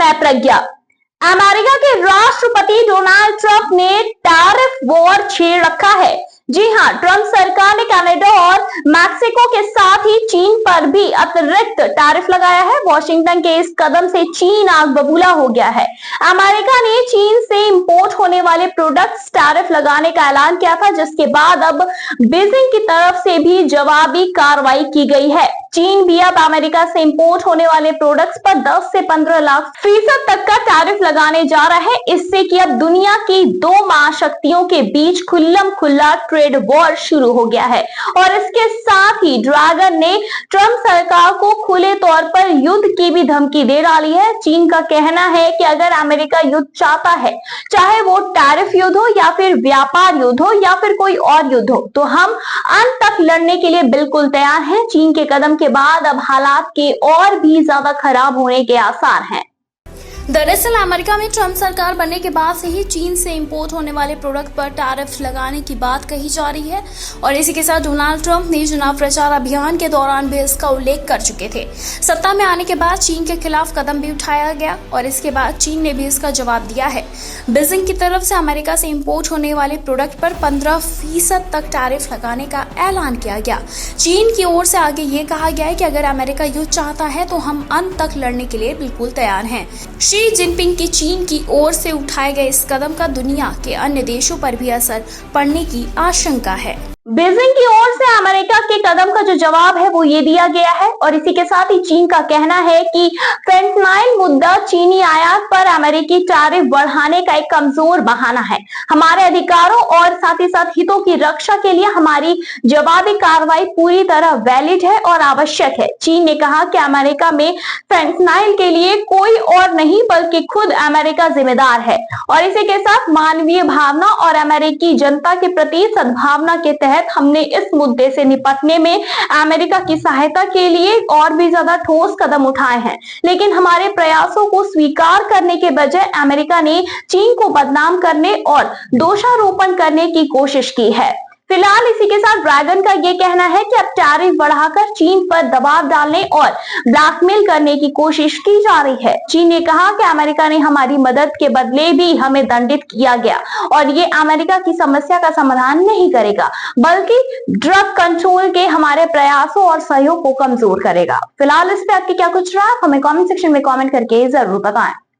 मैं प्रज्ञा। अमेरिका के राष्ट्रपति डोनाल्ड ट्रंप ने टैरिफ वॉर छेड़ रखा है। जी हां, ट्रंप सरकार ने कनाडा और मैक्सिको के साथ ही चीन पर भी अतिरिक्त टैरिफ लगाया है। वॉशिंगटन के इस कदम से चीन आग बबूला हो गया है। अमेरिका ने चीन से इंपोर्ट होने वाले प्रोडक्ट्स टैरिफ लगाने का ऐलान किया था, जिसके बाद अब बीजिंग की तरफ से भी जवाबी कार्रवाई की गई है। चीन भी अब अमेरिका से इंपोर्ट होने वाले प्रोडक्ट्स पर 10 से 15 लाख फीसद तक का टैरिफ लगाने जा रहा है। इससे कि अब दुनिया की दो महाशक्तियों के बीच खुल्लम खुल्ला ट्रेड वॉर शुरू हो गया है। और इसके साथ ही ड्रैगन ने ट्रंप सरकार को खुले तौर पर युद्ध की भी धमकी दे डाली है। चीन का कहना है कि अगर अमेरिका युद्ध चाहता है, चाहे वो टैरिफ युद्ध हो या फिर व्यापार युद्ध हो या फिर कोई और युद्ध हो, तो हम अंत तक लड़ने के लिए बिल्कुल तैयार हैं। चीन के कदम के बाद अब हालात के और भी ज्यादा खराब होने के आसार हैं। दरअसल अमेरिका में ट्रंप सरकार बनने के बाद से ही चीन से इंपोर्ट होने वाले प्रोडक्ट पर टैरिफ लगाने की बात कही जा रही है और इसी के साथ डोनाल्ड ट्रंप ने चुनाव प्रचार अभियान के दौरान भी इसका उल्लेख कर चुके थे। सत्ता में आने के बाद चीन के खिलाफ कदम भी उठाया गया और इसके बाद चीन ने भी इसका जवाब दिया है। बीजिंग की तरफ से अमेरिका से इंपोर्ट होने वाले प्रोडक्ट पर 15% तक टैरिफ लगाने का ऐलान किया गया। चीन की ओर से आगे ये कहा गया है कि अगर अमेरिका युद्ध चाहता है तो हम अंत तक लड़ने के लिए बिल्कुल तैयार हैं। शी जिनपिंग की चीन की ओर से उठाए गए इस कदम का दुनिया के अन्य देशों पर भी असर पड़ने की आशंका है। बीजिंग की ओर से अमेरिका के कदम का जो जवाब है वो ये दिया गया है और इसी के साथ ही चीन का कहना है कि फेंटनाइल मुद्दा चीनी आयात पर अमेरिकी टैरिफ बढ़ाने का एक कमजोर बहाना है। हमारे अधिकारों और साथ ही साथ हितों की रक्षा के लिए हमारी जवाबी कार्रवाई पूरी तरह वैलिड है और आवश्यक है। चीन ने कहा कि अमेरिका में फेंटनाइल के लिए कोई और नहीं बल्कि खुद अमेरिका जिम्मेदार है और इसी के साथ मानवीय भावना और अमेरिकी जनता के प्रति सद्भावना के तहत हमने इस मुद्दे से निपटने में अमेरिका की सहायता के लिए और भी ज्यादा ठोस कदम उठाए हैं। लेकिन हमारे प्रयासों को स्वीकार करने के बजाय अमेरिका ने चीन को बदनाम करने और दोषारोपण करने की कोशिश की है। फिलहाल इसी के साथ ड्रैगन का ये कहना है कि अब टैरिफ बढ़ाकर चीन पर दबाव डालने और ब्लैकमेल करने की कोशिश की जा रही है। चीन ने कहा कि अमेरिका ने हमारी मदद के बदले भी हमें दंडित किया गया और ये अमेरिका की समस्या का समाधान नहीं करेगा बल्कि ड्रग कंट्रोल के हमारे प्रयासों और सहयोग को कमजोर करेगा। फिलहाल इस पे आपकी क्या कुछ रहा, हमें कमेंट सेक्शन में कमेंट करके जरूर बताएं।